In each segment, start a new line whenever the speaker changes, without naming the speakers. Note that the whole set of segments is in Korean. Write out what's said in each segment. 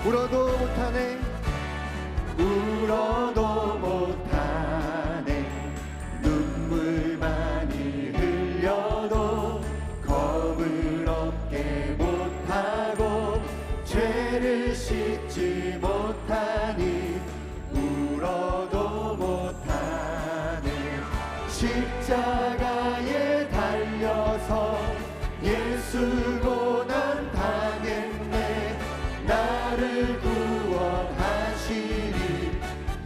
울어도 못하네
울어도 못하네 눈물 많이 흘려도 겁을 없게 못하고 죄를 씻지 못하니 울어도 못하네 십자가에 달려서 예수 고난 당했네 나를 구원하시리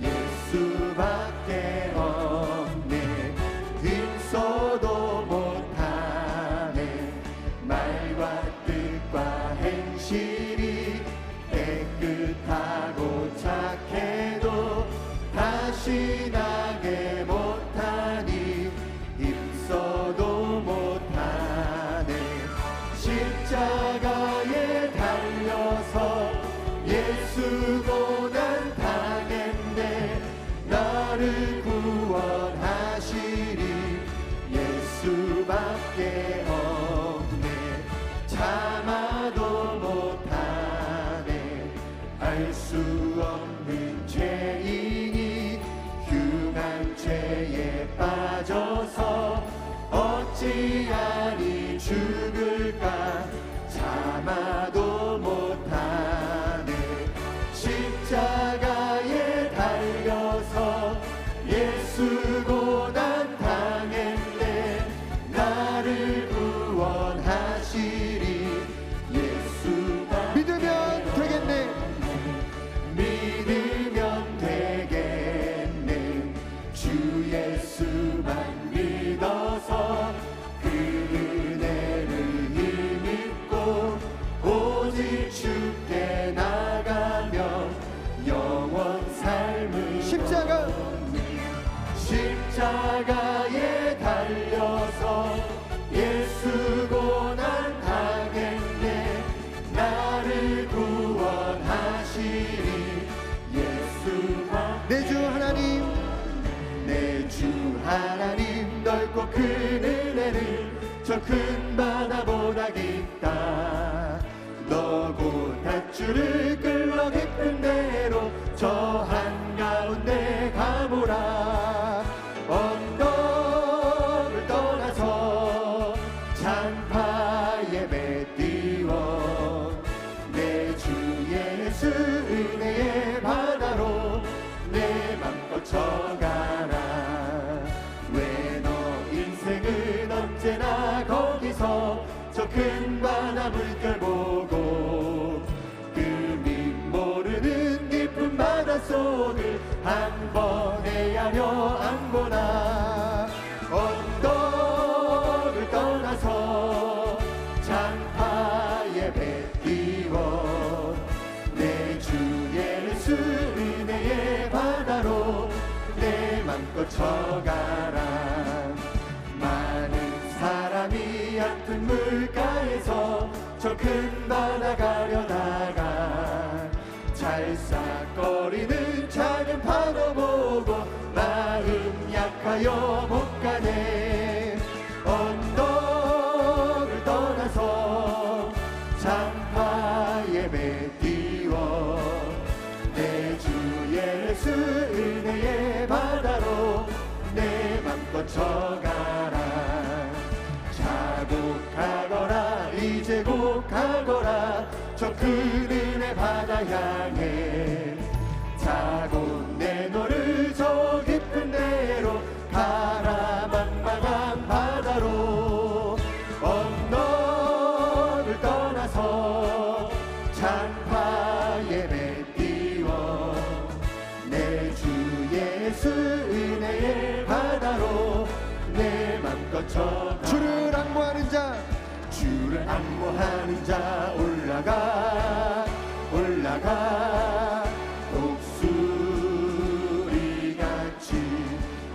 예수밖에 없네 힘써도 못하네 말과 뜻과 행실이 깨끗하고 착해도 다시 나게 못하니 힘써도 못하네 십자가에 달려서 예수 고난 당했네 나를 구원하시리 예수밖에 없네 참아도 못하네 알 수 없는 죄인이 흉한 죄에 빠져서 어찌하리 죽을까 참아도 못하네 십자가에 달려서 예수 고난 당했네 나를 구원하시리 예수가
믿으면 되겠네
믿으면 되겠네 주 예수만 믿어서 그 은혜를 힘입고 오직 주께 나가면 영원 삶을 십자가에 달려서 예수 고난 당했네 나를 구원하시리 예수만
내 주 하나님
내 주 하나님 넓고 큰 은혜를 저 큰 바다보다 깊다 너고 닷줄을 끌러 깊은 데로 저 한가운데 가보라 언덕을 떠나서 장파에 배 띄워 내 주 예수 은혜의 바다로 내 맘껏 쳐가라 왜 너 인생은 언제나 거기서 저 큰 바다 물결 보고 그 밑 모르는 깊은 바닷속을 한 번 헤아려 안 보나 언덕을 떠나서 장파에 배 띄워 내 주 예수 은혜의 바다로 내 맘껏 쳐가라 많은 사람이 얕은 물가에서 저 큰 바다 가려다가 찰싹거리는 작은 파도 보고 마음 약하여 못 가네 언덕을 떠나서 장파에 배 띄워 내 주 예수 은혜의 바다로 내 맘껏 쳐가라 자곡하거라 이제 곡하거라 저 큰 은혜 바다 향해 자고 내 너를 저 깊은 데로 가라 만만한 바다로 언덕을 떠나서 장파에 배 띄워 내 주 예수 은혜의 바다로 내 맘껏 쳐가
주를 앙모하는 자
주를 앙모하는 자 올라가 올라가 독수리 같이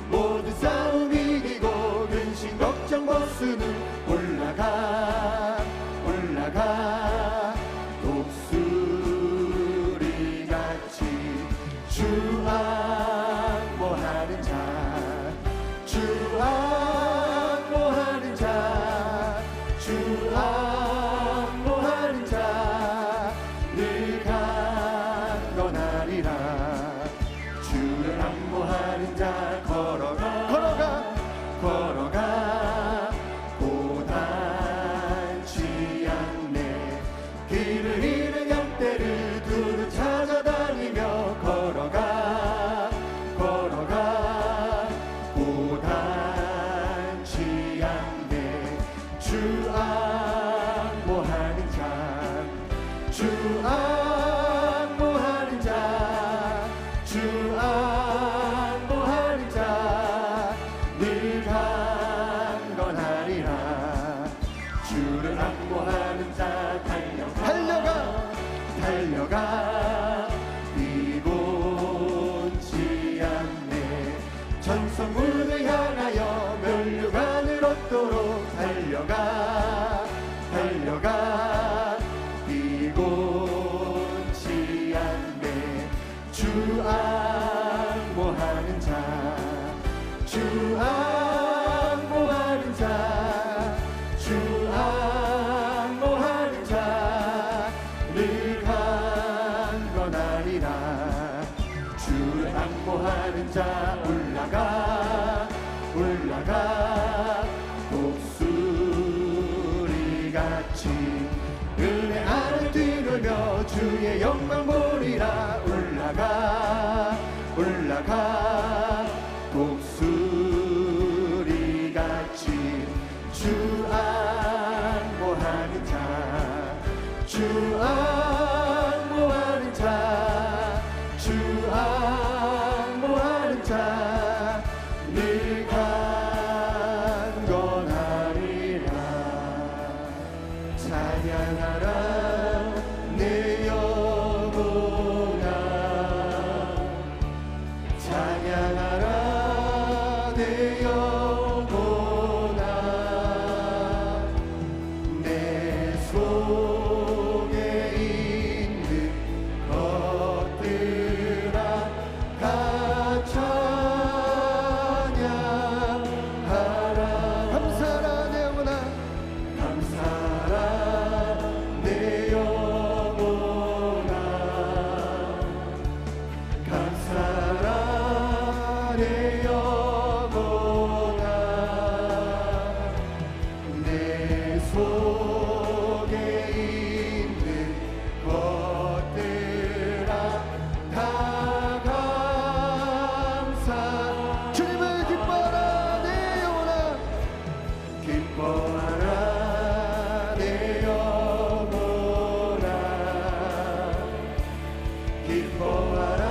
모든 싸움 이기고 근심 걱정 벗으는 올라가 올라가 독수리 같이 주 앙모하는 자 주 앙모하는 자 주 앙모하는 자 늘 가 주의 영광 보리라. 올라가 올라가 독수리같이 주 안보하는 자, 주 안보하는 자, 주 안보하는 자, 늘 강건하리라. 찬양하라 내 영혼아, 찬양하라 내 영혼아. 내 속에 있는 것들아 다 찬양하라.
감사라 내 영혼아,
감사라 내 영혼아, 감사라 내 영혼아. 내 속에 있는 것들아 다 감사.
주님을 기뻐하라 내 영혼아,
기뻐하라 내 영혼아, 기뻐하라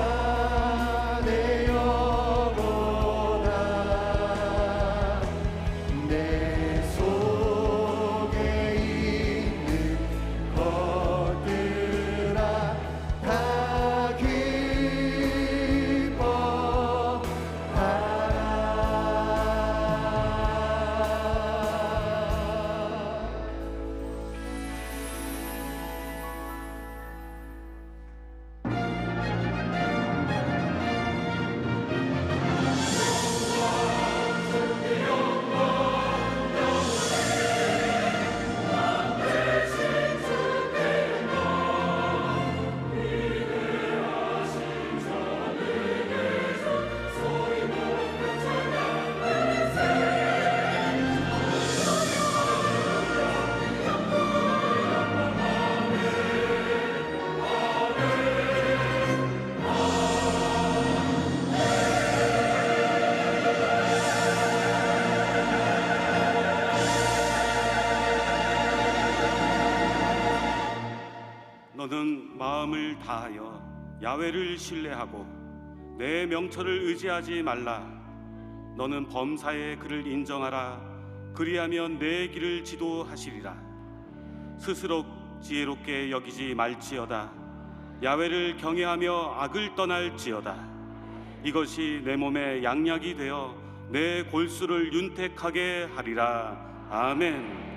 내 영혼아. 내 속에 있는 것들아 다 기뻐하라.
너는 마음을 다하여 야훼를 신뢰하고 내 명철을 의지하지 말라. 너는 범사의 그를 인정하라. 그리하면 내 길을 지도하시리라. 스스로 지혜롭게 여기지 말지어다. 야훼를 경외하며 악을 떠날지어다. 이것이 내 몸에 양약이 되어 내 골수를 윤택하게 하리라. 아멘.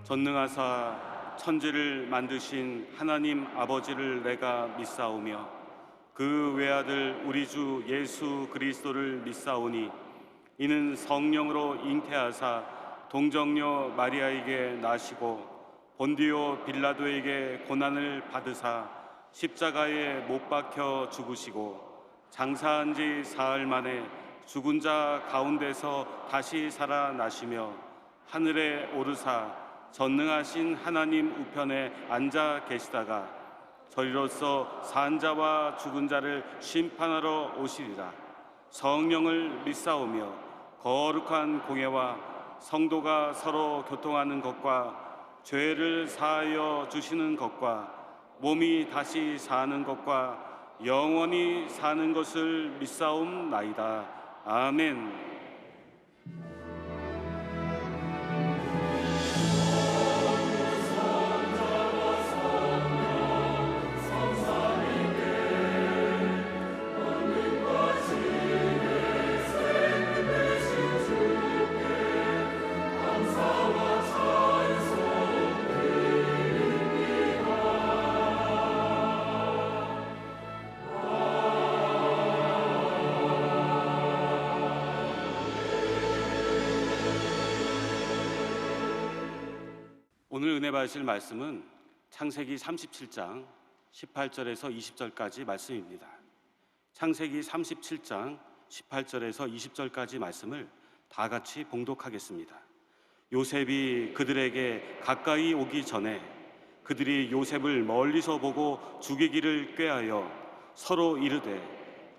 전능하사 천지를 만드신 하나님 아버지를 내가 믿사오며 그 외아들 우리 주 예수 그리스도를 믿사오니 이는 성령으로 잉태하사 동정녀 마리아에게 나시고 본디오 빌라도에게 고난을 받으사 십자가에 못 박혀 죽으시고 장사한 지 사흘 만에 죽은 자 가운데서 다시 살아나시며 하늘에 오르사 전능하신 하나님 우편에 앉아 계시다가 저리로서 산 자와 죽은 자를 심판하러 오시리라. 성령을 믿사오며 거룩한 공예와 성도가 서로 교통하는 것과 죄를 사하여 주시는 것과 몸이 다시 사는 것과 영원히 사는 것을 믿사옵나이다. 아멘. 오늘 은혜 받으실 말씀은 창세기 37장 18절에서 20절까지 말씀입니다. 창세기 37장 18절에서 20절까지 말씀을 다 같이 봉독하겠습니다. 요셉이 그들에게 가까이 오기 전에 그들이 요셉을 멀리서 보고 죽이기를 꾀하여 서로 이르되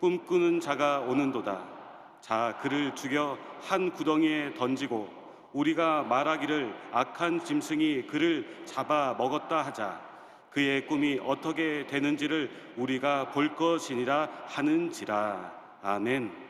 꿈꾸는 자가 오는도다. 자, 그를 죽여 한 구덩이에 던지고 우리가 말하기를 악한 짐승이 그를 잡아 먹었다 하자. 그의 꿈이 어떻게 되는지를 우리가 볼 것이니라 하는지라. 아멘.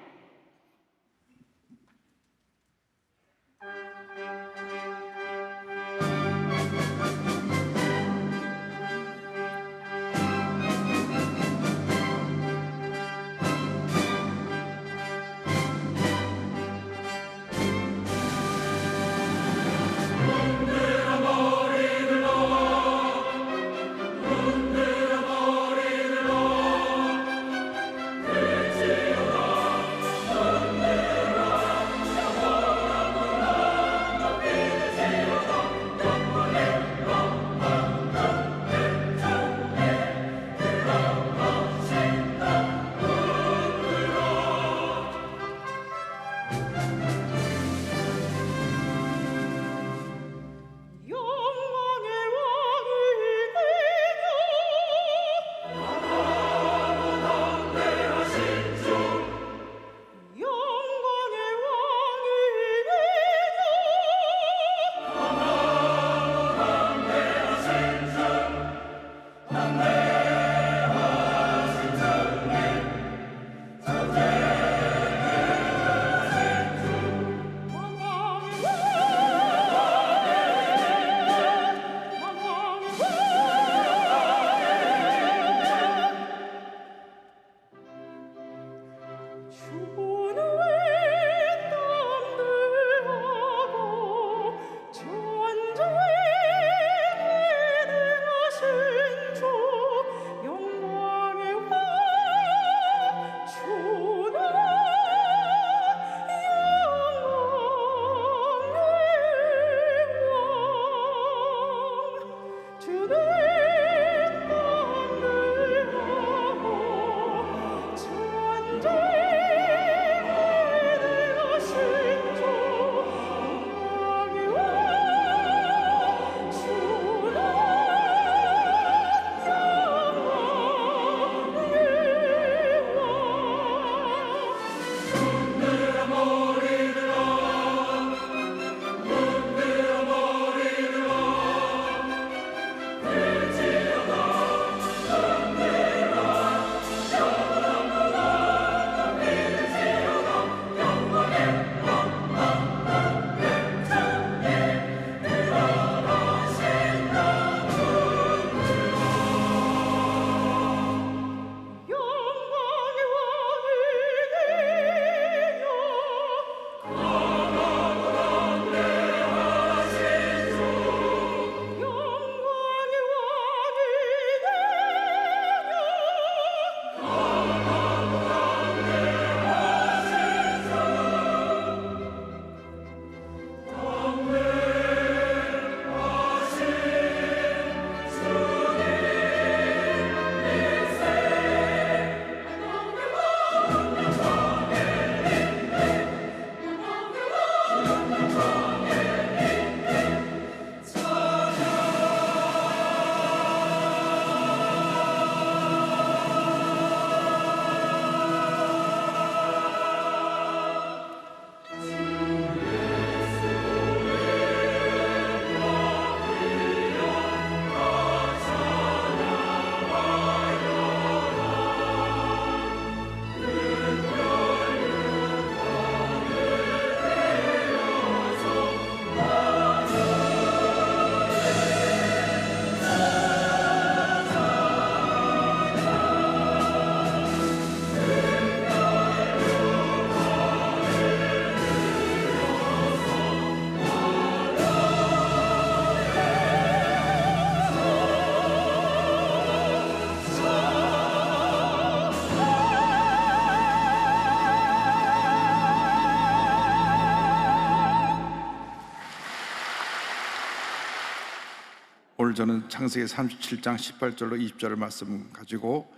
저는 창세기 37장 18절로 20절을 말씀 가지고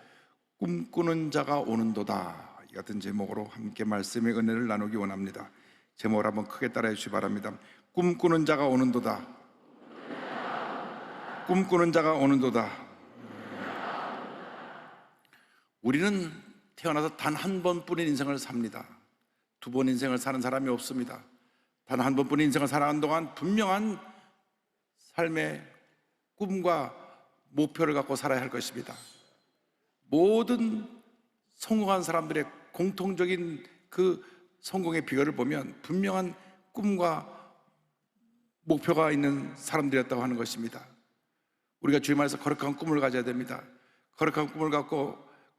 꿈꾸는 자가 오는도다 이 같은 제목으로 함께 말씀의 은혜를 나누기 원합니다. 제목을 한번 크게 따라해 주시기 바랍니다. 꿈꾸는 자가 오는도다. 꿈꾸는 자가 오는도다. 우리는 태어나서 단 한 번뿐인 인생을 삽니다. 두 번 인생을 사는 사람이 없습니다. 단 한 번뿐인 인생을 살아가는 동안 분명한 삶의 꿈과 목표를 갖고 살아야 할 것입니다. 모든 성공한 사람들의 공통적인 그 성공의 비결을 보면 분명한 꿈과 목표가 있는 사람들이었다고 하는 것입니다. 우리가 주님 안에서 거룩한 꿈을 가져야 됩니다. 거룩한 꿈을 갖고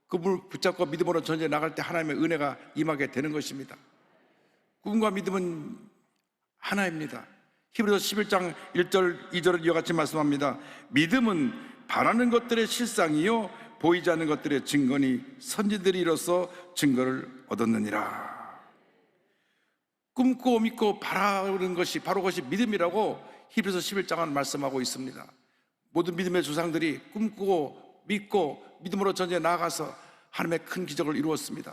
꿈을 붙잡고 믿음으로 전쟁에 나갈 때 하나님의 은혜가 임하게 되는 것입니다. 꿈과 믿음은 하나입니다. 히브리서 11장 1절 2절을 이와 같이 말씀합니다. 믿음은 바라는 것들의 실상이요 보이지 않는 것들의 증거니 선지들이 이로써 증거를 얻었느니라. 꿈꾸고 믿고 바라는 것이 바로 그것이 믿음이라고 히브리서 11장은 말씀하고 있습니다. 모든 믿음의 조상들이 꿈꾸고 믿고 믿음으로 전쟁에 나아가서 하나님의 큰 기적을 이루었습니다.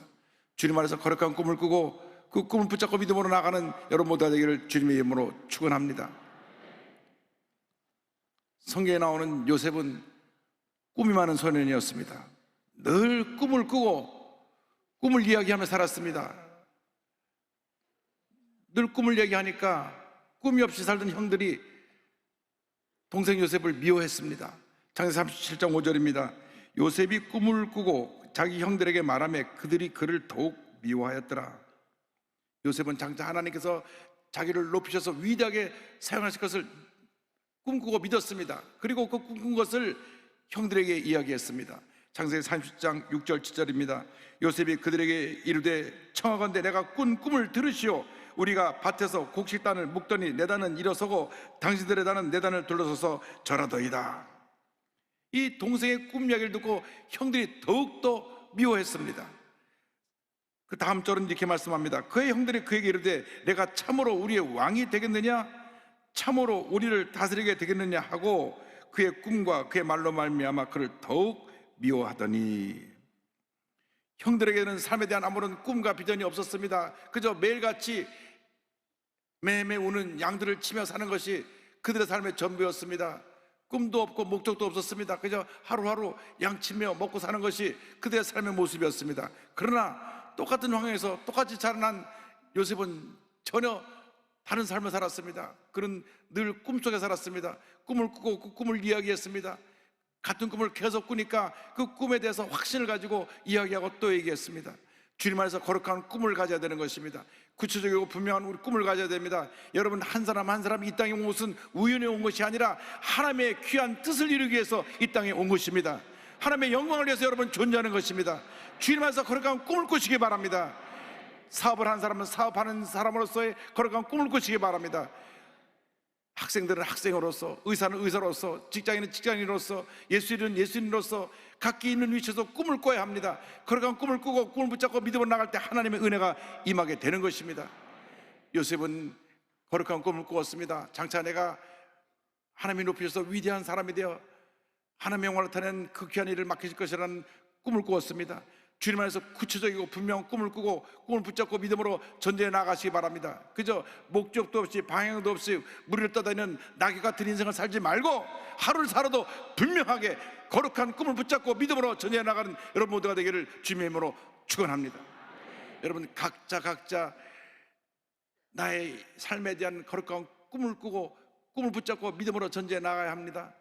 주님 안에서 거룩한 꿈을 꾸고 그 꿈을 붙잡고 믿음으로 나가는 여러분 모두가 되기를 주님의 이름으로 축원합니다. 성경에 나오는 요셉은 꿈이 많은 소년이었습니다. 늘 꿈을 꾸고 꿈을 이야기하며 살았습니다. 늘 꿈을 얘기하니까 꿈이 없이 살던 형들이 동생 요셉을 미워했습니다. 창세기 37장 5절입니다. 요셉이 꿈을 꾸고 자기 형들에게 말하며 그들이 그를 더욱 미워하였더라. 요셉은 장차 하나님께서 자기를 높이셔서 위대하게 사용하실 것을 꿈꾸고 믿었습니다. 그리고 그 꿈꾼 것을 형들에게 이야기했습니다. 창세기 30장 6절 7절입니다. 요셉이 그들에게 이르되 청하건대 내가 꾼 꿈을 들으시오. 우리가 밭에서 곡식단을 묶더니 내 단은 일어서고 당신들의 단은 내 단을 둘러서서 절하더이다. 이 동생의 꿈 이야기를 듣고 형들이 더욱더 미워했습니다. 그 다음 절은 이렇게 말씀합니다. 그의 형들이 그에게 이르되 내가 참으로 우리의 왕이 되겠느냐 참으로 우리를 다스리게 되겠느냐 하고 그의 꿈과 그의 말로 말미암아 그를 더욱 미워하더니 형들에게는 삶에 대한 아무런 꿈과 비전이 없었습니다. 그저 매일같이 매매 우는 양들을 치며 사는 것이 그들의 삶의 전부였습니다. 꿈도 없고 목적도 없었습니다. 그저 하루하루 양치며 먹고 사는 것이 그들의 삶의 모습이었습니다. 그러나 똑같은 환경에서 똑같이 자라난 요셉은 전혀 다른 삶을 살았습니다. 그는 늘 꿈속에 살았습니다. 꿈을 꾸고 그 꿈을 이야기했습니다. 같은 꿈을 계속 꾸니까 그 꿈에 대해서 확신을 가지고 이야기하고 또 얘기했습니다. 주님 안에서 거룩한 꿈을 가져야 되는 것입니다. 구체적이고 분명한 우리 꿈을 가져야 됩니다. 여러분 한 사람 한 사람이 이 땅에 온 것은 우연히 온 것이 아니라 하나님의 귀한 뜻을 이루기 위해서 이 땅에 온 것입니다. 하나님의 영광을 위해서 여러분 존재하는 것입니다. 주님 안에서 거룩한 꿈을 꾸시기 바랍니다. 사업을 하는 사람은 사업하는 사람으로서의 거룩한 꿈을 꾸시기 바랍니다. 학생들은 학생으로서, 의사는 의사로서, 직장인은 직장인으로서, 예수인은 예수인으로서 각기 있는 위치에서 꿈을 꿔야 합니다. 거룩한 꿈을 꾸고 꿈을 붙잡고 믿음으로 나갈 때 하나님의 은혜가 임하게 되는 것입니다. 요셉은 거룩한 꿈을 꾸었습니다. 장차 내가 하나님이 높이셔서 위대한 사람이 되어 하나님의 영광을 나타내는 그 귀한 일을 맡기실 것이라는 꿈을 꾸었습니다. 주님 안에서 구체적이고 분명한 꿈을 꾸고 꿈을 붙잡고 믿음으로 전쟁에 나가시기 바랍니다. 그저 목적도 없이 방향도 없이 무리를 떠다니는 낙엽 같은 인생을 살지 말고 하루를 살아도 분명하게 거룩한 꿈을 붙잡고 믿음으로 전쟁에 나가는 여러분 모두가 되기를 주님의 이름으로 축원합니다. 여러분 각자 나의 삶에 대한 거룩한 꿈을 꾸고 꿈을 붙잡고 믿음으로 전쟁에 나가야 합니다.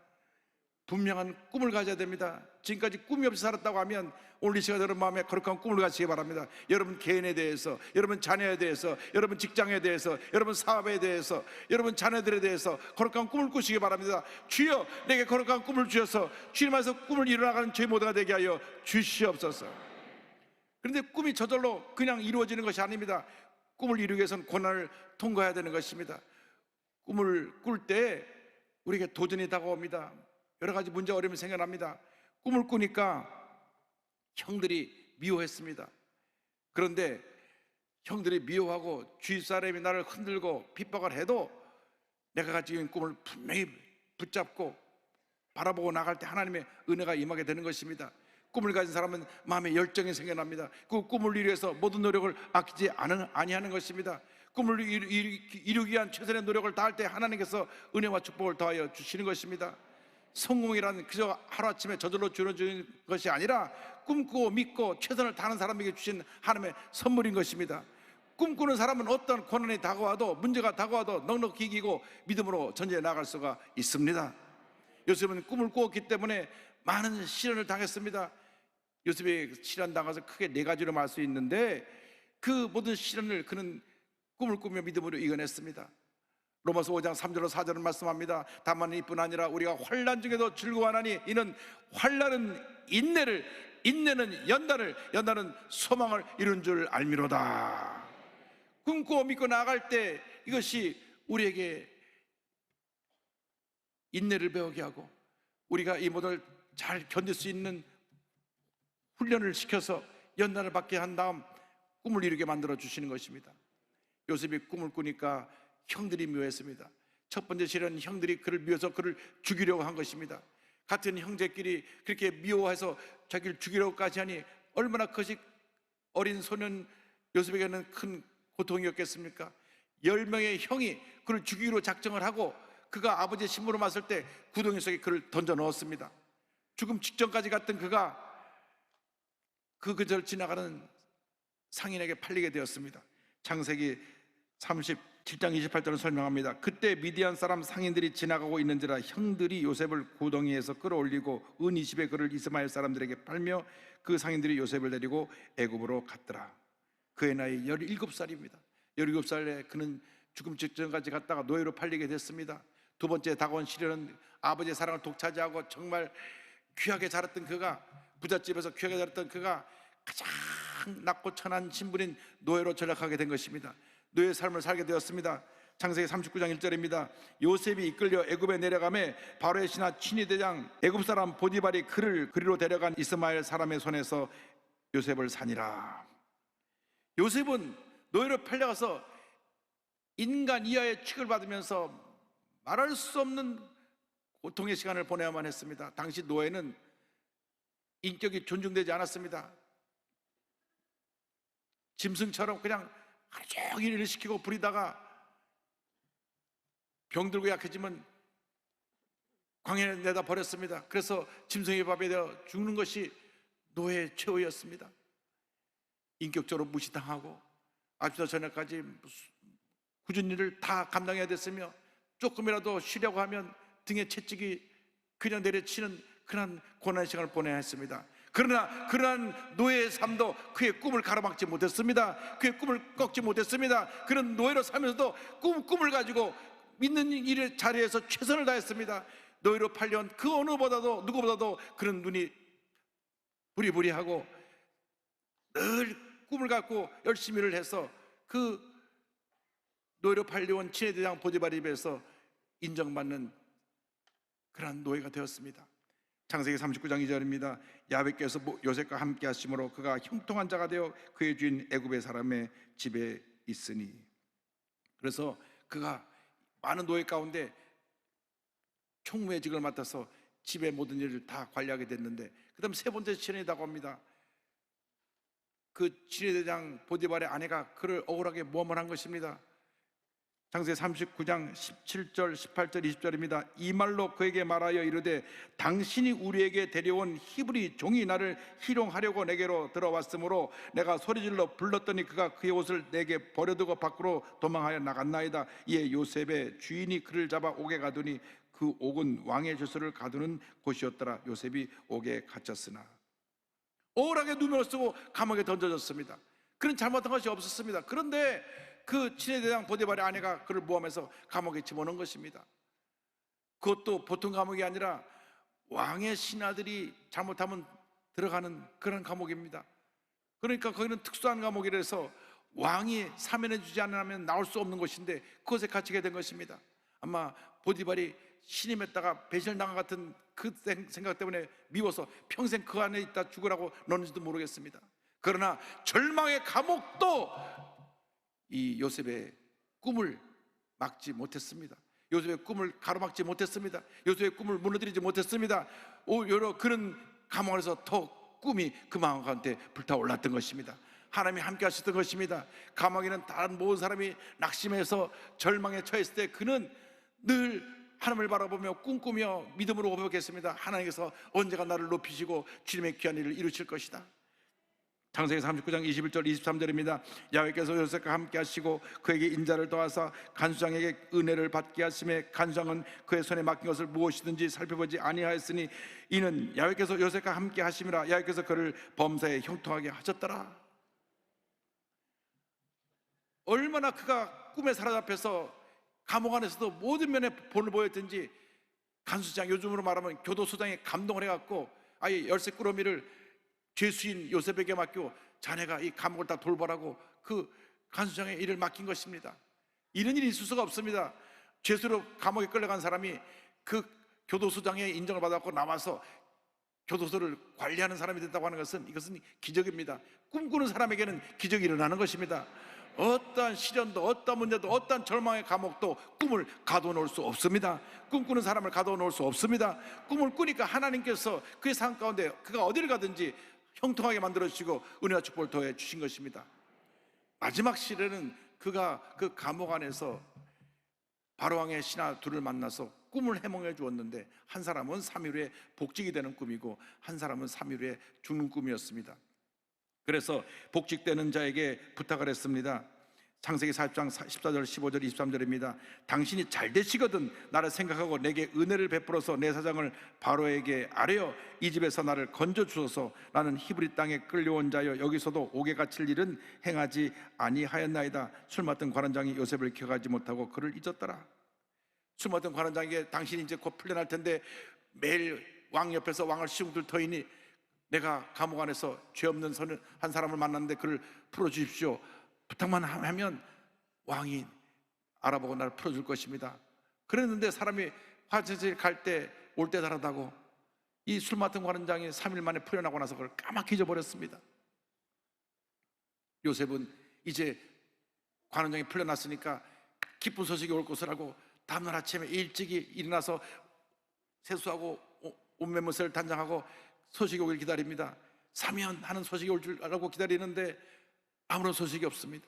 분명한 꿈을 가져야 됩니다. 지금까지 꿈이 없이 살았다고 하면 오늘 이 시간 여러분 마음에 거룩한 꿈을 가지시기 바랍니다. 여러분 개인에 대해서, 여러분 자녀에 대해서, 여러분 직장에 대해서, 여러분 사업에 대해서, 여러분 자녀들에 대해서 거룩한 꿈을 꾸시기 바랍니다. 주여 내게 거룩한 꿈을 주셔서 주님 안에서 꿈을 이루어나가는 저희 모두가 되게 하여 주시옵소서. 그런데 꿈이 저절로 그냥 이루어지는 것이 아닙니다. 꿈을 이루기 위해서는 고난을 통과해야 되는 것입니다. 꿈을 꿀 때 우리에게 도전이 다가옵니다. 여러 가지 문제 어려움이 생겨납니다. 꿈을 꾸니까 형들이 미워했습니다. 그런데 형들이 미워하고 주위 사람이 나를 흔들고 핍박을 해도 내가 가지고 있는 꿈을 분명히 붙잡고 바라보고 나갈 때 하나님의 은혜가 임하게 되는 것입니다. 꿈을 가진 사람은 마음에 열정이 생겨납니다. 그 꿈을 이루기 위해서 모든 노력을 아끼지 아니하는 것입니다. 꿈을 이루기 위한 최선의 노력을 다할 때 하나님께서 은혜와 축복을 더하여 주시는 것입니다. 성공이란 그저 하루아침에 저절로 주어지는 것이 아니라 꿈꾸고 믿고 최선을 다하는 사람에게 주신 하나님의 선물인 것입니다. 꿈꾸는 사람은 어떤 고난이 다가와도, 문제가 다가와도 넉넉히 이기고 믿음으로 전진해 나갈 수가 있습니다. 요셉은 꿈을 꾸었기 때문에 많은 시련을 당했습니다. 요셉이 시련 당해서 크게 4가지로 말 수 있는데, 그 모든 시련을 그는 꿈을 꾸며 믿음으로 이겨냈습니다. 로마서 5장 3절로 4절은 말씀합니다. 다만 이뿐 아니라 우리가 환난 중에도 즐거워하나니 이는 환난은 인내를, 인내는 연단을, 연단은 소망을 이룬 줄 알미로다. 꿈꾸고 믿고 나아갈 때 이것이 우리에게 인내를 배우게 하고 우리가 이 모든 잘 견딜 수 있는 훈련을 시켜서 연단을 받게 한 다음 꿈을 이루게 만들어 주시는 것입니다. 요셉이 꿈을 꾸니까 형들이 미워했습니다. 첫 번째 시련은 형들이 그를 미워서 그를 죽이려고 한 것입니다. 같은 형제끼리 그렇게 미워해서 자기를 죽이려고까지 하니 얼마나 그것이 어린 소년 요셉에게는 큰 고통이었겠습니까? 10명의 형이 그를 죽이기로 작정을 하고 그가 아버지의 심부름 왔을 때 구덩이 속에 그를 던져 넣었습니다. 죽음 직전까지 갔던 그가 그 그절 지나가는 상인에게 팔리게 되었습니다. 창세기 37장 28절을 설명합니다. 그때 미디안 사람 상인들이 지나가고 있는지라 형들이 요셉을 구덩이에서 끌어올리고 은 20에 그를 이스마엘 사람들에게 팔며 그 상인들이 요셉을 데리고 애굽으로 갔더라. 그의 나이 17살입니다. 17살에 그는 죽음 직전까지 갔다가 노예로 팔리게 됐습니다. 두 번째 다가온 시련은 아버지의 사랑을 독차지하고 정말 귀하게 자랐던 그가, 부잣집에서 귀하게 자랐던 그가 가장 낮고 천한 신분인 노예로 전락하게 된 것입니다. 노예의 삶을 살게 되었습니다. 창세기 39장 1절입니다. 요셉이 이끌려 애굽에 내려가매 바로의 신하 친위대장 애굽 사람 보디발이 그를 그리로 데려간 이스마엘 사람의 손에서 요셉을 사니라. 요셉은 노예로 팔려가서 인간 이하의 취급을 받으면서 말할 수 없는 고통의 시간을 보내야만 했습니다. 당시 노예는 인격이 존중되지 않았습니다. 짐승처럼 그냥 하루 종일 일을 시키고 부리다가 병들고 약해지면 광야에 내다 버렸습니다. 그래서 짐승의 밥에 되어 죽는 것이 노예의 최후였습니다. 인격적으로 무시당하고 아침부터 저녁까지 굳은 일을 다 감당해야 됐으며 조금이라도 쉬려고 하면 등에 채찍이 그냥 내려치는 그런 고난의 시간을 보내야 했습니다. 그러나 그러한 노예의 삶도 그의 꿈을 가로막지 못했습니다. 그의 꿈을 꺾지 못했습니다. 그런 노예로 살면서도 꿈을 가지고 믿는 일의 자리에서 최선을 다했습니다. 노예로 팔려온 그 어느보다도 누구보다도 그런 눈이 부리부리하고 늘 꿈을 갖고 열심히 일을 해서 그 노예로 팔려온 친위대장 보디발의 입에서 인정받는 그러한 노예가 되었습니다. 창세기 39장 2절입니다. 야훼께서 요셉과 함께 하심으로 그가 형통한 자가 되어 그의 주인 애굽의 사람의 집에 있으니. 그래서 그가 많은 노예 가운데 총무의직을 맡아서 집의 모든 일을 다 관리하게 됐는데, 그 다음 세 번째 시련이 다가옵니다. 그 친위대장 보디발의 아내가 그를 억울하게 모함을 한 것입니다. 창세기 39장 17절, 18절, 20절입니다. 이 말로 그에게 말하여 이르되 당신이 우리에게 데려온 히브리 종이 나를 희롱하려고 내게로 들어왔으므로 내가 소리질러 불렀더니 그가 그의 옷을 내게 버려두고 밖으로 도망하여 나갔나이다. 이에 요셉의 주인이 그를 잡아 옥에 가두니 그 옥은 왕의 저수를 가두는 곳이었더라. 요셉이 옥에 갇혔으나. 억울하게 누명을 쓰고 감옥에 던져졌습니다. 그는 잘못한 것이 없었습니다. 그런데 그 친위대장 보디발의 아내가 그를 모함해서 감옥에 집어넣은 것입니다. 그것도 보통 감옥이 아니라 왕의 신하들이 잘못하면 들어가는 그런 감옥입니다. 그러니까 거기는 특수한 감옥이라서 왕이 사면해 주지 않으면 나올 수 없는 곳인데 그곳에 갇히게 된 것입니다. 아마 보디발이 신임했다가 배신당한 같은 그 생각 때문에 미워서 평생 그 안에 있다 죽으라고 넣는지도 모르겠습니다. 그러나 절망의 감옥도 이 요셉의 꿈을 막지 못했습니다. 요셉의 꿈을 가로막지 못했습니다. 요셉의 꿈을 무너뜨리지 못했습니다. 오히려 그는 감옥 안에서 더 꿈이 그 마음 가운데 불타올랐던 것입니다. 하나님이 함께 하셨던 것입니다. 감옥에는 다른 모든 사람이 낙심해서 절망에 처했을 때 그는 늘 하나님을 바라보며 꿈꾸며 믿음으로 고백했습니다. 하나님께서 언제가 나를 높이시고 주님의 귀한 일을 이루실 것이다. 창세기 39장 21절 23절입니다. 야훼께서 요셉과 함께 하시고 그에게 인자를 더하사 간수장에게 은혜를 받게 하심에 간수장은 그의 손에 맡긴 것을 무엇이든지 살펴보지 아니하였으니 이는 야훼께서 요셉과 함께 하심이라. 야훼께서 그를 범사에 형통하게 하셨더라. 얼마나 그가 꿈에 사로잡혀서 감옥 안에서도 모든 면에 본을 보였든지 간수장, 요즘으로 말하면 교도소장에 감동을 해갖고 아예 열쇠 꾸러미를 죄수인 요셉에게 맡기고 자네가 이 감옥을 다 돌보라고 그 간수장의 일을 맡긴 것입니다. 이런 일이 있을 수가 없습니다. 죄수로 감옥에 끌려간 사람이 그 교도소장의 인정을 받았고 나와서 교도소를 관리하는 사람이 됐다고 하는 것은 이것은 기적입니다. 꿈꾸는 사람에게는 기적이 일어나는 것입니다. 어떠한 시련도 어떠한 문제도 어떠한 절망의 감옥도 꿈을 가둬놓을 수 없습니다. 꿈꾸는 사람을 가둬놓을 수 없습니다. 꿈을 꾸니까 하나님께서 그의 삶 가운데 그가 어디를 가든지 형통하게 만들어주시고 은혜와 축복을 더해 주신 것입니다. 마지막 시련은 그가 그 감옥 안에서 바로왕의 신하 둘을 만나서 꿈을 해몽해 주었는데 한 사람은 3일 후에 복직이 되는 꿈이고 한 사람은 3일 후에 죽는 꿈이었습니다. 그래서 복직되는 자에게 부탁을 했습니다. 창세기 40장 14절 15절 23절입니다. 당신이 잘 되시거든 나를 생각하고 내게 은혜를 베풀어서 내 사장을 바로에게 아뢰어 이 집에서 나를 건져 주소서. 나는 히브리 땅에 끌려온 자여 여기서도 옥에 갇힐 일은 행하지 아니하였나이다. 술 맡은 관원장이 요셉을 기억하지 못하고 그를 잊었더라. 술 맡은 관원장에게 당신이 이제 곧 풀려날 텐데 매일 왕 옆에서 왕을 시웅들 터이니 내가 감옥 안에서 죄 없는 한 사람을 만났는데 그를 풀어주십시오. 부탁만 하면 왕이 알아보고 나를 풀어줄 것입니다. 그랬는데 사람이 화장실 갈 때 올 때 다르다고 이 술 맡은 관원장이 3일 만에 풀려나고 나서 그걸 까맣게 잊어버렸습니다. 요셉은 이제 관원장이 풀려났으니까 기쁜 소식이 올 것을 알고 다음날 아침에 일찍이 일어나서 세수하고 옷매무새를 단장하고 소식이 오길 기다립니다. 사면하는 소식이 올 줄 알고 기다리는데 아무런 소식이 없습니다.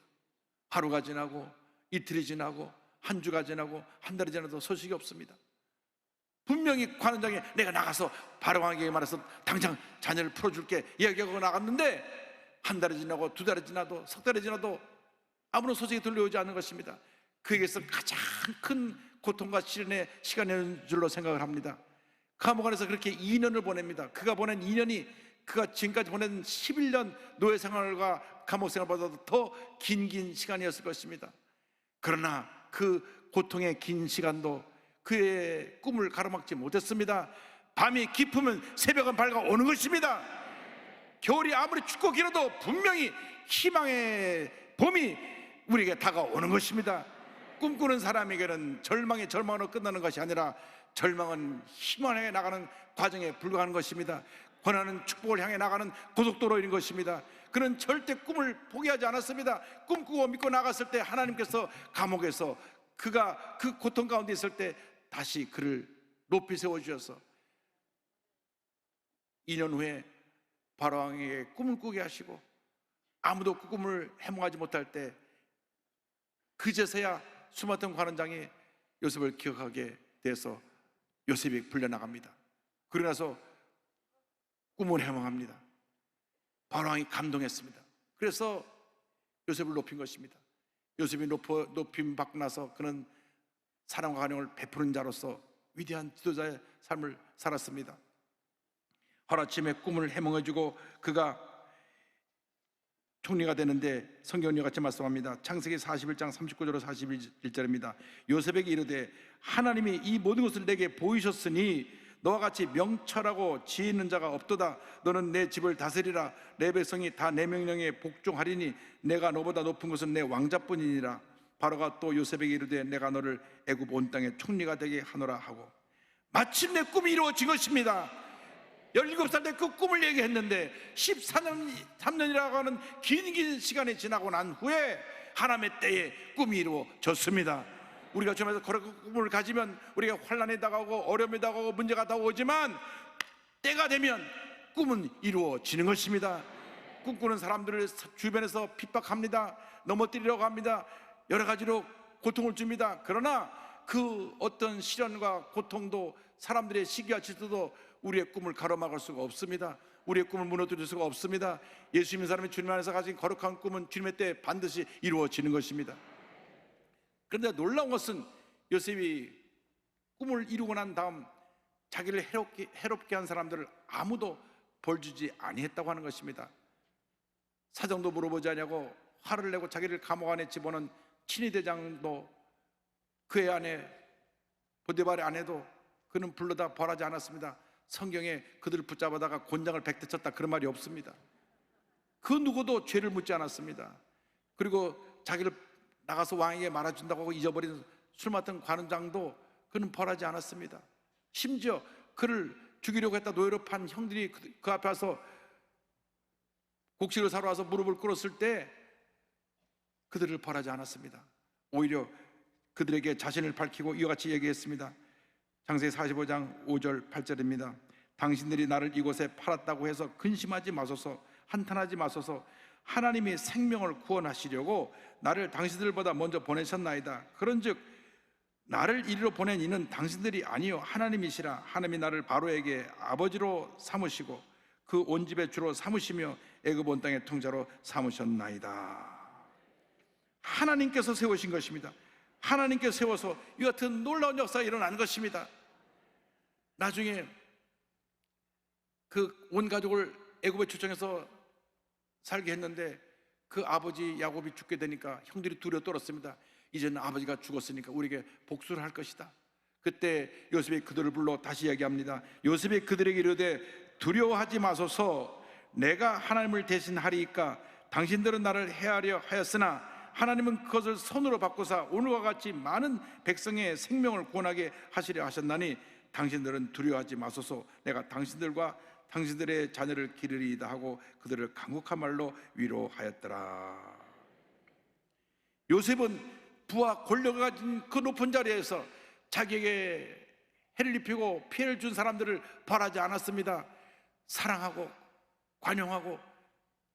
하루가 지나고 이틀이 지나고 한 주가 지나고 한 달이 지나도 소식이 없습니다. 분명히 관원장이 내가 나가서 바로왕에게 말해서 당장 자녀를 풀어줄게 이야기하고 나갔는데 한 달이 지나고 두 달이 지나도 석 달이 지나도 아무런 소식이 들려오지 않는 것입니다. 그에게서 가장 큰 고통과 시련의 시간인 줄로 생각을 합니다. 감옥 안에서 그렇게 2년을 보냅니다. 그가 보낸 2년이 그가 지금까지 보낸 11년 노예 생활과 감옥 생활보다도 더 긴 시간이었을 것입니다. 그러나 그 고통의 긴 시간도 그의 꿈을 가로막지 못했습니다. 밤이 깊으면 새벽은 밝아오는 것입니다. 겨울이 아무리 춥고 길어도 분명히 희망의 봄이 우리에게 다가오는 것입니다. 꿈꾸는 사람에게는 절망이 절망으로 끝나는 것이 아니라 절망은 희망을 향해 나가는 과정에 불과한 것입니다. 고난은 축복을 향해 나가는 고속도로인 것입니다. 그는 절대 꿈을 포기하지 않았습니다. 꿈꾸고 믿고 나갔을 때 하나님께서 감옥에서 그가 그 고통 가운데 있을 때 다시 그를 높이 세워주셔서 2년 후에 바로왕에게 꿈을 꾸게 하시고 아무도 그 꿈을 해몽하지 못할 때 그제서야 술 맡은 관원장이 요셉을 기억하게 돼서 요셉이 풀려나갑니다. 그러고 나서 꿈을 해몽합니다. 바로왕이 감동했습니다. 그래서 요셉을 높인 것입니다. 요셉이 높임 받고 나서 그는 사랑과 간용을 베푸는 자로서 위대한 지도자의 삶을 살았습니다. 하루아침에 꿈을 해몽해주고 그가 총리가 되는데 성경이 같이 말씀합니다. 창세기 41장 39절로 41절입니다. 요셉에게 이르되 하나님이 이 모든 것을 내게 보이셨으니 너와 같이 명철하고 지혜 있는 자가 없도다. 너는 내 집을 다스리라. 내 백성이 다 내 명령에 복종하리니 내가 너보다 높은 것은 내 왕자뿐이니라. 바로가 또 요셉에게 이르되 내가 너를 애굽 온 땅의 총리가 되게 하노라 하고 마침내 꿈이 이루어진 것입니다. 17살 때 그 꿈을 얘기했는데 13년이라고 하는 긴 시간이 지나고 난 후에 하나님의 때에 꿈이 이루어졌습니다. 우리가 주님에서 거룩한 꿈을 가지면 우리가 환난이 다가오고 어려움이 다가오고 문제가 다가오지만 때가 되면 꿈은 이루어지는 것입니다. 꿈꾸는 사람들을 주변에서 핍박합니다. 넘어뜨리려고 합니다. 여러 가지로 고통을 줍니다. 그러나 그 어떤 시련과 고통도 사람들의 시기와 질투도 우리의 꿈을 가로막을 수가 없습니다. 우리의 꿈을 무너뜨릴 수가 없습니다. 예수 믿는 사람이 주님 안에서 가진 거룩한 꿈은 주님의 때에 반드시 이루어지는 것입니다. 그런데 놀라운 것은 요셉이 꿈을 이루고 난 다음 자기를 해롭게 한 사람들을 아무도 벌 주지 아니했다고 하는 것입니다. 사정도 물어보지 않냐고 화를 내고 자기를 감옥 안에 집어넣은 친위대장도 그의 아내 보디발의 아내도 그는 불러다 벌하지 않았습니다. 성경에 그들을 붙잡아다가 곤장을 100대 쳤다 그런 말이 없습니다. 그 누구도 죄를 묻지 않았습니다. 그리고 자기를 나가서 왕에게 말아준다고 하고 잊어버린 술 맡은 관원장도 그는 벌하지 않았습니다. 심지어 그를 죽이려고 했다 노예로 판 형들이 그 앞에 와서 곡식을 사러 와서 무릎을 꿇었을 때 그들을 벌하지 않았습니다. 오히려 그들에게 자신을 밝히고 이와 같이 얘기했습니다. 창세기 45장 5절 8절입니다. 당신들이 나를 이곳에 팔았다고 해서 근심하지 마소서, 한탄하지 마소서. 하나님이 생명을 구원하시려고 나를 당신들보다 먼저 보내셨나이다. 그런즉 나를 이리로 보낸 이는 당신들이 아니요 하나님이시라. 하나님이 나를 바로에게 아버지로 삼으시고 그 온 집의 주로 삼으시며 애굽 온 땅의 통자로 삼으셨나이다. 하나님께서 세우신 것입니다. 하나님께서 세워서 이 같은 놀라운 역사가 일어난 것입니다. 나중에 그 온 가족을 애굽에 초청해서 살게 했는데 그 아버지 야곱이 죽게 되니까 형들이 두려워 떨었습니다. 이제는 아버지가 죽었으니까 우리에게 복수를 할 것이다. 그때 요셉이 그들을 불러 다시 이야기합니다. 요셉이 그들에게 이르되 두려워하지 마소서, 내가 하나님을 대신하리이까. 당신들은 나를 해하려 하였으나 하나님은 그것을 손으로 바꾸사 오늘과 같이 많은 백성의 생명을 구원하게 하시려 하셨나니 당신들은 두려워하지 마소서, 내가 당신들과 당신들의 자녀를 기르리이다 하고 그들을 강국한 말로 위로하였더라. 요셉은 부와 권력을 가진 그 높은 자리에서 자기에게 해를 입히고 피해를 준 사람들을 벌하지 않았습니다. 사랑하고 관용하고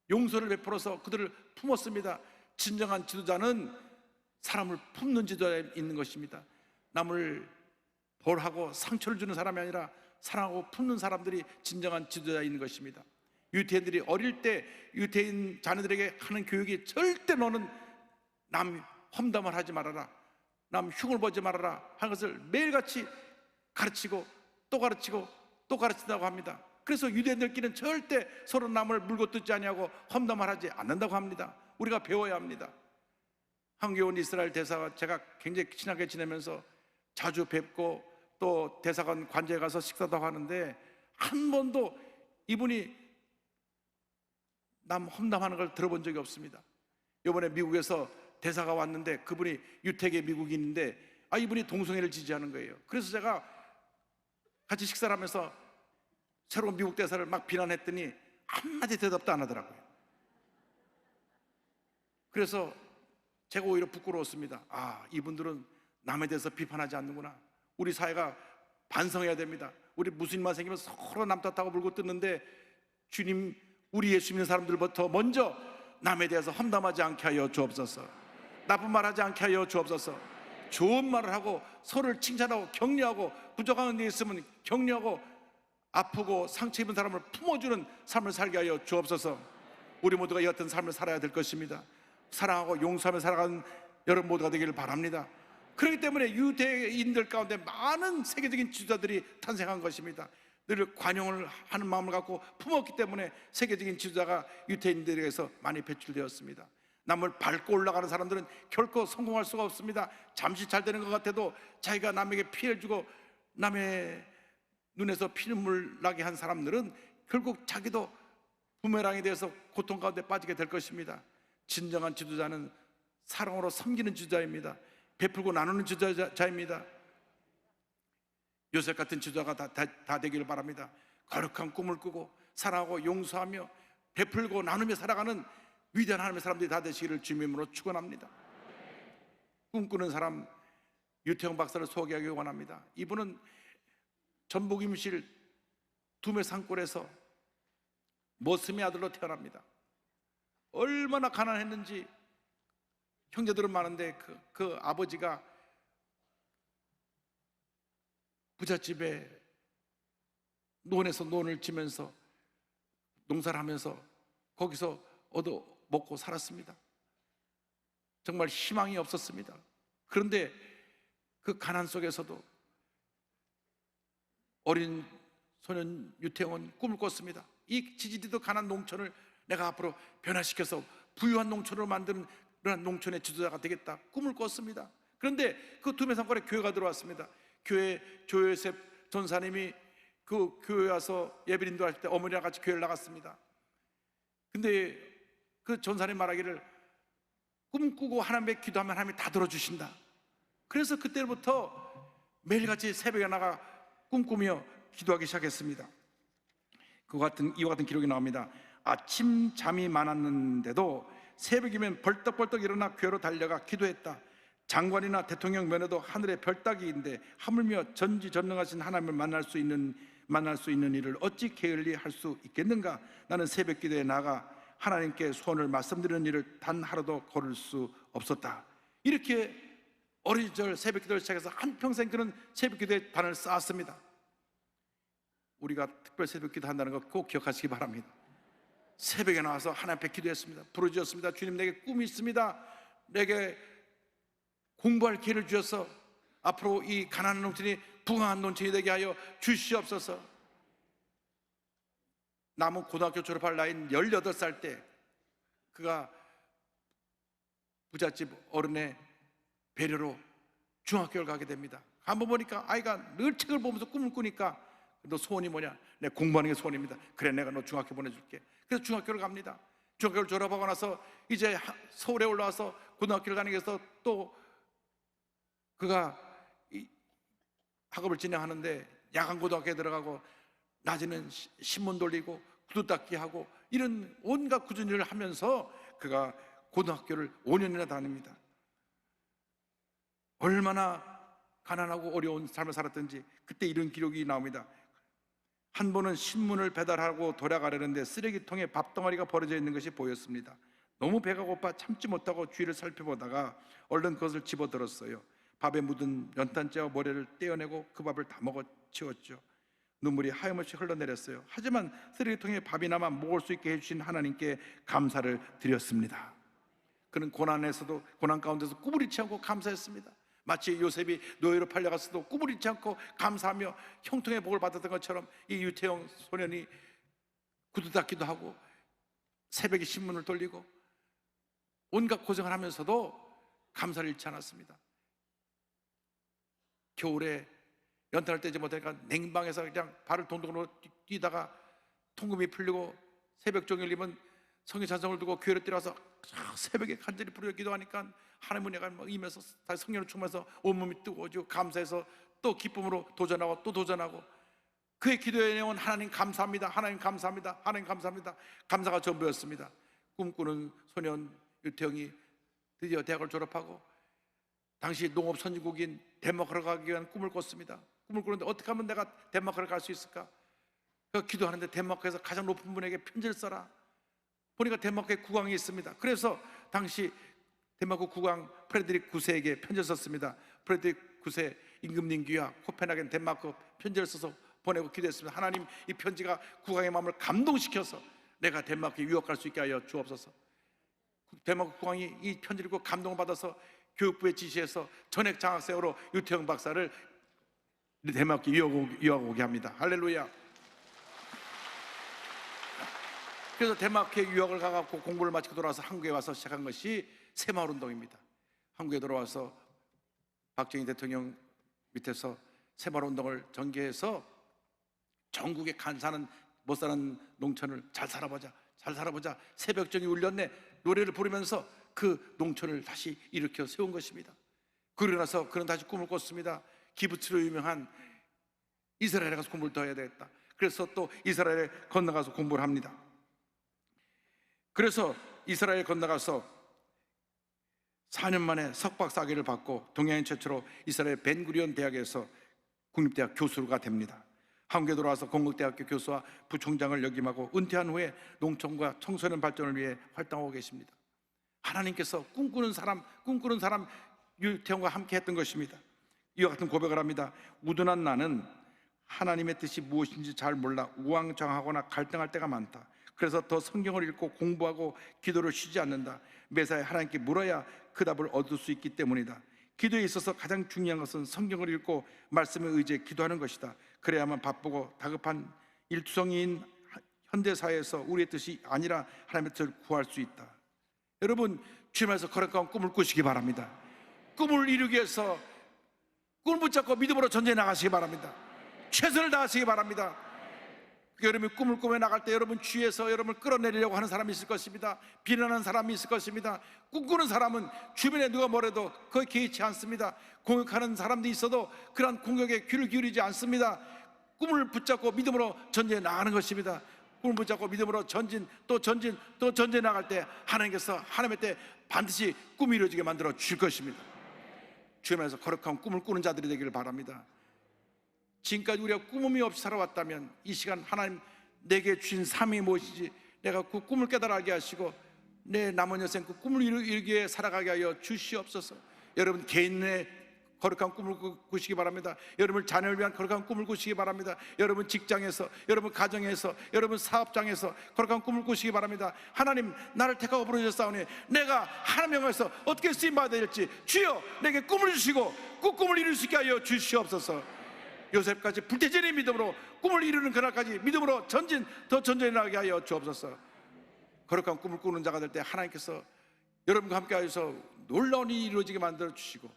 용서를 베풀어서 그들을 품었습니다. 진정한 지도자는 사람을 품는 지도자에 있는 것입니다. 남을 벌하고 상처를 주는 사람이 아니라 사랑하고 품는 사람들이 진정한 지도자에 있는 것입니다. 유태인들이 어릴 때 유태인 자녀들에게 하는 교육이 절대 너는 남 험담을 하지 말아라, 남 흉을 보지 말아라 하는 것을 매일같이 가르치고 또 가르치고 또 가르친다고 합니다. 그래서 유대인들끼리는 절대 서로 남을 물고 뜯지 아니하고 험담을 하지 않는다고 합니다. 우리가 배워야 합니다. 한국에 온 이스라엘 대사가 제가 굉장히 친하게 지내면서 자주 뵙고 또 대사관 관저에 가서 식사도 하는데 한 번도 이분이 남 험담하는 걸 들어본 적이 없습니다. 이번에 미국에서 대사가 왔는데 그분이 유태계 미국인인데 이분이 동성애를 지지하는 거예요. 그래서 제가 같이 식사를 하면서 새로운 미국 대사를 막 비난했더니 한마디 대답도 안 하더라고요. 그래서 제가 오히려 부끄러웠습니다. 이분들은 남에 대해서 비판하지 않는구나. 우리 사회가 반성해야 됩니다. 우리 무슨 일만 생기면 서로 남 탓하고 물고 뜯는데 주님, 우리 예수 믿는 사람들부터 먼저 남에 대해서 험담하지 않게 하여 주옵소서. 나쁜 말 하지 않게 하여 주옵소서. 좋은 말을 하고 서로를 칭찬하고 격려하고 부족한 데 있으면 격려하고 아프고 상처 입은 사람을 품어주는 삶을 살게 하여 주옵소서. 우리 모두가 이 같은 삶을 살아야 될 것입니다. 사랑하고 용서하며 살아가는 여러분 모두가 되기를 바랍니다. 그렇기 때문에 유대인들 가운데 많은 세계적인 지도자들이 탄생한 것입니다. 늘 관용을 하는 마음을 갖고 품었기 때문에 세계적인 지도자가 유대인들에게서 많이 배출되었습니다. 남을 밟고 올라가는 사람들은 결코 성공할 수가 없습니다. 잠시 잘 되는 것 같아도 자기가 남에게 피해를 주고 남의 눈에서 피눈물 나게 한 사람들은 결국 자기도 부메랑에 대해서 고통 가운데 빠지게 될 것입니다. 진정한 지도자는 사랑으로 섬기는 지도자입니다. 베풀고 나누는 지도자입니다. 요셉 같은 지도자가 다 되기를 바랍니다. 거룩한 꿈을 꾸고 사랑하고 용서하며 베풀고 나누며 살아가는 위대한 하나님의 사람들이 다 되시기를 주님으로 축원합니다. 꿈꾸는 사람, 유태영 박사를 소개하기 원합니다. 이분은 전북 임실 두메 산골에서 머슴의 아들로 태어납니다. 얼마나 가난했는지, 형제들은 많은데 그 아버지가 부잣집에 논에서 논을 지면서 농사를 하면서 거기서 얻어 먹고 살았습니다. 정말 희망이 없었습니다. 그런데 그 가난 속에서도 어린 소년 유태영은 꿈을 꿨습니다. 이 지지리도 가난 농촌을 내가 앞으로 변화시켜서 부유한 농촌으로 만드는 그런 농촌의 지도자가 되겠다 꿈을 꿨습니다. 그런데 그 두메산골에 교회가 들어왔습니다. 교회 조요셉 전사님이 그 교회 와서 예배 인도할 때 어머니랑 같이 교회를 나갔습니다. 근데 그 전사님 말하기를 꿈꾸고 하나님께 기도하면 하나님이 다 들어주신다. 그래서 그때부터 매일같이 새벽에 나가 꿈꾸며 기도하기 시작했습니다. 이와 같은 기록이 나옵니다. 아침 잠이 많았는데도 새벽이면 벌떡벌떡 일어나 교회로 달려가 기도했다. 장관이나 대통령 면에도 하늘의 별따기인데 하물며 전지전능하신 하나님을 만날 수 있는 일을 어찌 게을리 할 수 있겠는가. 나는 새벽 기도에 나가 하나님께 소원을 말씀드리는 일을 단 하루도 거를 수 없었다. 이렇게 어린 시절 새벽 기도를 시작해서 한평생 그런 새벽 기도의 단을 쌓았습니다. 우리가 특별 새벽 기도 한다는 거 꼭 기억하시기 바랍니다. 새벽에 나와서 하나님 앞에 기도했습니다. 부르짖었습니다. 주님, 내게 꿈이 있습니다. 내게 공부할 기회를 주셔서 앞으로 이 가난한 농촌이 부강한 농촌이 되게 하여 주시옵소서. 남은 고등학교 졸업할 나이인 18살 때 그가 부잣집 어른의 배려로 중학교를 가게 됩니다. 한번 보니까 아이가 늘 책을 보면서 꿈을 꾸니까 너 소원이 뭐냐? 내 공부하는 게 소원입니다. 그래, 내가 너 중학교 보내줄게. 그래서 중학교를 갑니다. 중학교를 졸업하고 나서 이제 서울에 올라와서 고등학교를 가는 게서 또 그가 학업을 진행하는데 야간 고등학교에 들어가고 낮에는 신문 돌리고 구두 닦기 하고 이런 온갖 굳은 일을 하면서 그가 고등학교를 5년이나 다닙니다. 얼마나 가난하고 어려운 삶을 살았던지 그때 이런 기록이 나옵니다. 한 번은 신문을 배달하고 돌아가려는데 쓰레기통에 밥덩어리가 버려져 있는 것이 보였습니다. 너무 배가 고파 참지 못하고 주위를 살펴보다가 얼른 그것을 집어들었어요. 밥에 묻은 연탄재와 모래를 떼어내고 그 밥을 다 먹어 치웠죠. 눈물이 하염없이 흘러내렸어요. 하지만 쓰레기통에 밥이나마 먹을 수 있게 해주신 하나님께 감사를 드렸습니다. 그는 고난에서도 고난 가운데서 꿈을 잃지 않고 감사했습니다. 마치 요셉이 노예로 팔려갔어도 꿈을 잃지 않고 감사하며 형통의 복을 받았던 것처럼 이 유태영 소년이 구두 닦기도 하고 새벽에 신문을 돌리고 온갖 고생을 하면서도 감사를 잃지 않았습니다. 겨울에 연탄을 떼지 못하니까 냉방에서 그냥 발을 동동으로 뛰다가 통금이 풀리고 새벽 종일이면 성의 찬송을 두고 교회로 뛰어와서 새벽에 간절히 부르짖어 기도하니까 하나님 은혜가 막 임해서 다시 성령을 충만해서 온몸이 뜨거워지고 감사해서 또 기쁨으로 도전하고 또 도전하고 그의 기도의 내용은 하나님 감사합니다, 하나님 감사합니다, 하나님 감사합니다. 감사가 전부였습니다. 꿈꾸는 소년 유태영이 드디어 대학을 졸업하고 당시 농업 선진국인 덴마크로 가기 위한 꿈을 꿨습니다. 꿈을 꾸는데 어떻게 하면 내가 덴마크를 갈 수 있을까? 기도하는데 덴마크에서 가장 높은 분에게 편지를 써라. 보니까 덴마크에 국왕이 있습니다. 그래서 당시 덴마크 국왕 프레드릭 9세에게 편지를 썼습니다. 프레드릭 9세 임금님 귀하 코펜하겐 덴마크 편지를 써서 보내고 기도했습니다. 하나님, 이 편지가 국왕의 마음을 감동시켜서 내가 덴마크에 유학 갈 수 있게 하여 주옵소서. 덴마크 국왕이 이 편지를 읽고 감동을 받아서 교육부에 지시해서 전액 장학생으로 유태영 박사를 덴마크에 유학 오게 합니다. 할렐루야. 그래서 덴마크에 유학을 가갖고 공부를 마치고 돌아와서 한국에 와서 시작한 것이 새마을운동입니다. 한국에 돌아와서 박정희 대통령 밑에서 새마을운동을 전개해서 전국에 못 사는 농촌을 잘 살아보자, 잘 살아보자, 새벽정이 울렸네 노래를 부르면서 그 농촌을 다시 일으켜 세운 것입니다. 그러고 나서 그는 다시 꿈을 꿨습니다. 기브치로 유명한 이스라엘에 가서 공부를 더 해야 되겠다. 그래서 또 이스라엘에 건너가서 공부를 합니다. 그래서 이스라엘 건너가서 4년 만에 석박사학위를 받고 동양인 최초로 이스라엘 벤구리온 대학에서 국립대학 교수가 됩니다. 한국에 돌아와서 건국대학교 교수와 부총장을 역임하고 은퇴한 후에 농촌과 청소년 발전을 위해 활동하고 계십니다. 하나님께서 꿈꾸는 사람 유태원과 함께 했던 것입니다. 이와 같은 고백을 합니다. 우둔한 나는 하나님의 뜻이 무엇인지 잘 몰라 우왕좌왕하거나 갈등할 때가 많다. 그래서 더 성경을 읽고 공부하고 기도를 쉬지 않는다. 매사에 하나님께 물어야 그 답을 얻을 수 있기 때문이다. 기도에 있어서 가장 중요한 것은 성경을 읽고 말씀에 의지해 기도하는 것이다. 그래야만 바쁘고 다급한 일투성이인 현대사회에서 우리의 뜻이 아니라 하나님의 뜻을 구할 수 있다. 여러분, 주님께서 거룩한 꿈을 꾸시기 바랍니다. 꿈을 이루기 위해서 꿈을 붙잡고 믿음으로 전쟁에 나가시기 바랍니다. 최선을 다하시기 바랍니다. 여러분이 꿈을 꾸며 나갈 때 여러분 주위에서 여러분을 끌어내리려고 하는 사람이 있을 것입니다. 비난하는 사람이 있을 것입니다. 꿈꾸는 사람은 주변에 누가 뭐래도 거의 개의치 않습니다. 공격하는 사람도 있어도 그러한 공격에 귀를 기울이지 않습니다. 꿈을 붙잡고 믿음으로 전쟁에 나가는 것입니다. 꿈을 붙잡고 믿음으로 전진 또 전쟁에 나갈 때 하나님께서 하나님의 때 반드시 꿈이 이루어지게 만들어 주실 것입니다. 주님께서 거룩한 꿈을 꾸는 자들이 되기를 바랍니다. 지금까지 우리가 꿈이 없이 살아왔다면 이 시간 하나님 내게 주신 삶이 무엇이지 내가 그 꿈을 깨달아 알게 하시고 내 남은 여생 그 꿈을 이루기에 살아가게 하여 주시옵소서. 여러분 개인의 거룩한 꿈을 꾸시기 바랍니다. 여러분 자녀를 위한 거룩한 꿈을 꾸시기 바랍니다. 여러분 직장에서, 여러분 가정에서, 여러분 사업장에서 거룩한 꿈을 꾸시기 바랍니다. 하나님 나를 택하고 부르셨사오니 내가 하나님 영광에서 어떻게 쓰임받아야 될지 주여 내게 꿈을 주시고 그 꿈을 이룰 수 있게 하여 주시옵소서. 요셉까지 불태전의 믿음으로 꿈을 이루는 그날까지 믿음으로 더 전진해 나가게 하여 주옵소서. 거룩한 꿈을 꾸는 자가 될 때 하나님께서 여러분과 함께 하셔서 놀라운 일이 이루어지게 만들어 주시고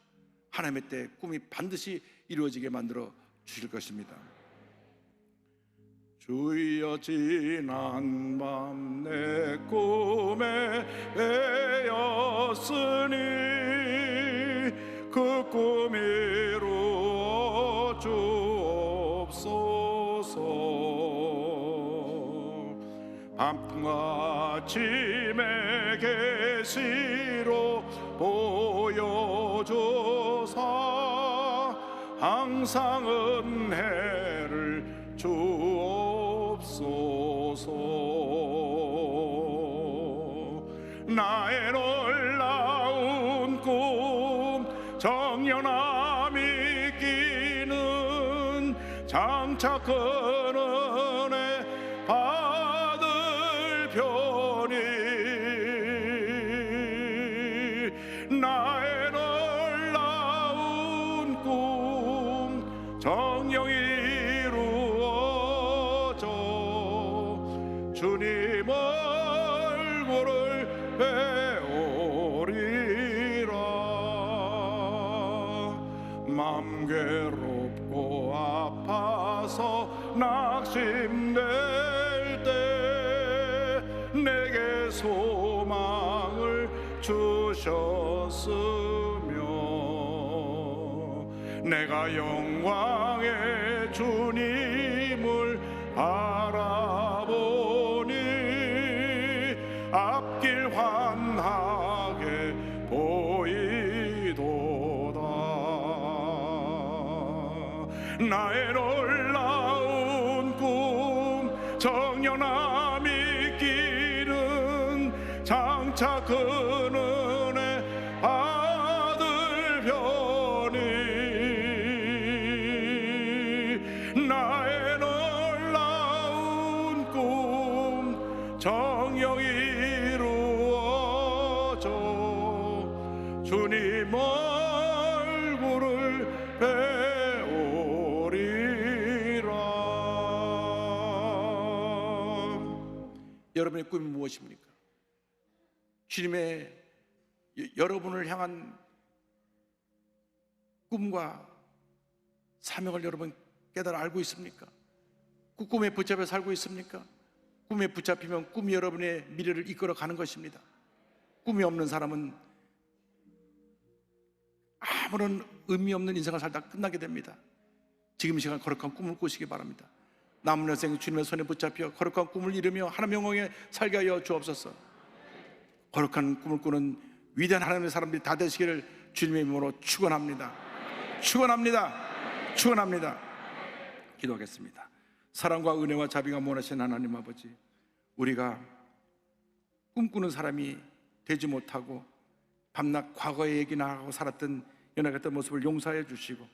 하나님의 때 꿈이 반드시 이루어지게 만들어 주실 것입니다. 주여 지난 밤 내 꿈에 베었으니 그 꿈이 이루어 주옵소서. 밤과 아침의 계시로 보여줘서 항상 은혜를 주옵소서. 나의 놀라운 꿈 정연함 있기는 장차 큰 은혜 받을 편이 나의 놀라운 꿈 정령 이루어져 주님 얼굴을 배우리라. 맘 괴롭고 아파서 낙심될 때 내게 소망을 주셨으며 내가 영광의 주님을 바라보니 앞길 환하게 보이도다. 나의 놀라운 꿈 정연함 있기는 장차 큰 은혜 받을 편이 나의 놀라운 꿈 정령 이루어져 주님 얼굴을 배우리라. 여러분의 꿈이 무엇입니까? 주님의 여러분을 향한 꿈과 사명을 여러분 깨달아 알고 있습니까? 그 꿈에 붙잡혀 살고 있습니까? 꿈에 붙잡히면 꿈이 여러분의 미래를 이끌어 가는 것입니다. 꿈이 없는 사람은 아무런 의미 없는 인생을 살다 끝나게 됩니다. 지금 이 시간 거룩한 꿈을 꾸시기 바랍니다. 남은 여생 주님의 손에 붙잡혀 거룩한 꿈을 이루며 하나님 영광에 살게 하여 주옵소서. 거룩한 꿈을 꾸는 위대한 하나님의 사람들이 다 되시기를 주님의 이름으로 축원합니다. 축원합니다. 축원합니다. 기도하겠습니다. 사랑과 은혜와 자비가 무한하신 하나님 아버지, 우리가 꿈꾸는 사람이 되지 못하고 밤낮 과거의 얘기나 하고 살았던 연약했던 모습을 용서해 주시고,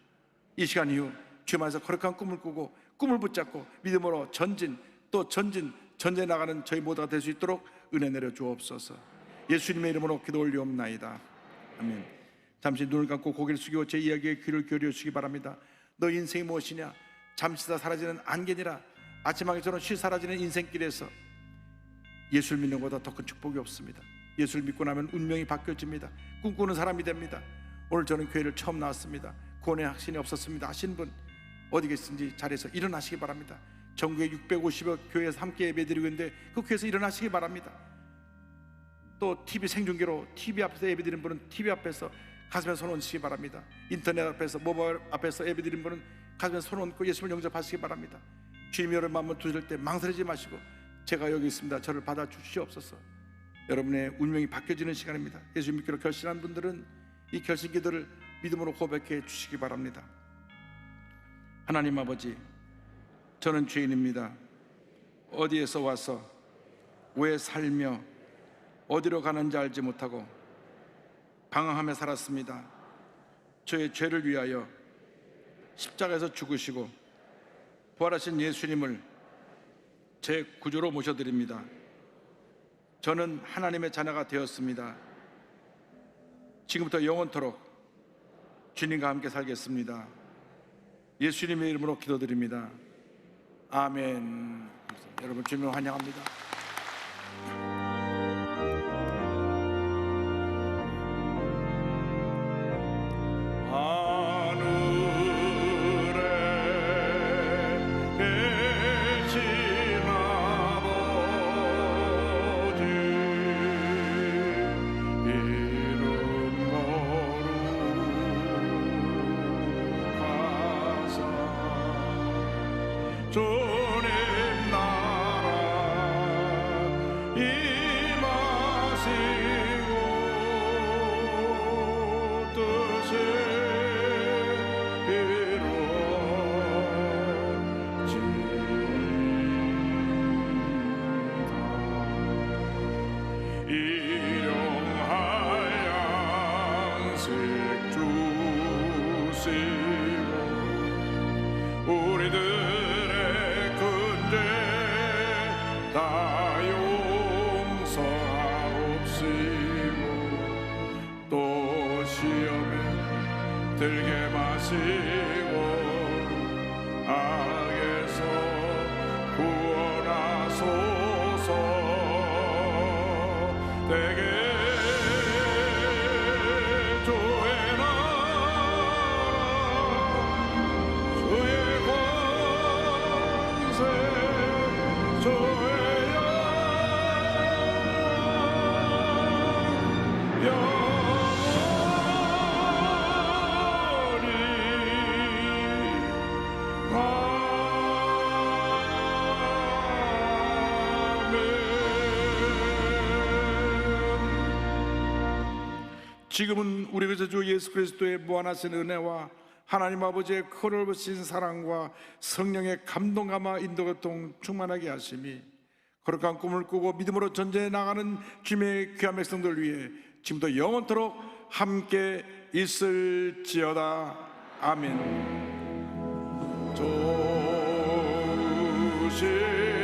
이 시간 이후 주님 안에서 거룩한 꿈을 꾸고 꿈을 붙잡고 믿음으로 전진 또 전진해 나가는 저희 모두가 될 수 있도록 은혜 내려 주옵소서. 예수님의 이름으로 기도 올리옵나이다. 아멘. 잠시 눈을 감고 고개를 숙이고 제 이야기에 귀를 기울여 주시기 바랍니다. 너 인생이 무엇이냐? 잠시 다 사라지는 안개니라. 아침하게처럼 쉬 사라지는 인생길에서 예수를 믿는 것보다 더 큰 축복이 없습니다. 예수를 믿고 나면 운명이 바뀌어집니다. 꿈꾸는 사람이 됩니다. 오늘 저는 교회를 처음 나왔습니다. 구원의 확신이 없었습니다 하신 분, 어디 계신지 자리에서 일어나시기 바랍니다. 전국에 650여 교회에서 함께 예배드리고 있는데 그 교회에서 일어나시기 바랍니다. 또 TV 생중계로 TV 앞에서 예배드리는 분은 TV 앞에서 가슴에 손 얹으시기 바랍니다. 인터넷 앞에서 모바일 앞에서 예배드리는 분은 가슴에 손 얹고 예수를 영접하시기 바랍니다. 주님이 여러분 마음을 두실 때 망설이지 마시고, 제가 여기 있습니다, 저를 받아 주시옵소서. 여러분의 운명이 바뀌어지는 시간입니다. 예수 믿기로 결심한 분들은 이 결심 기도를 믿음으로 고백해 주시기 바랍니다. 하나님 아버지, 저는 죄인입니다. 어디에서 와서 왜 살며 어디로 가는지 알지 못하고 방황하며 살았습니다. 저의 죄를 위하여 십자가에서 죽으시고 부활하신 예수님을 제 구주로 모셔드립니다. 저는 하나님의 자녀가 되었습니다. 지금부터 영원토록 주님과 함께 살겠습니다. 예수님의 이름으로 기도드립니다. 아멘. 여러분, 주님을 환영합니다.
주님 나라 임하시고 뜻이 이루어진다. 일용할 양식 주시고 우리들 다 용서하옵시고 또 시험에 들게 마시고 악에서 구원하소서. 내게 주의 나라 주의 권세 주의
지금은 우리 주 예수 그리스도의 무한하신 은혜와 하나님 아버지의 크로르신 사랑과 성령의 감동감화 인도교통 충만하게 하심이 거룩한 꿈을 꾸고 믿음으로 전쟁해 나가는 주님의 귀한 백성들 위해 지금도 영원토록 함께 있을지어다. 아멘.
조시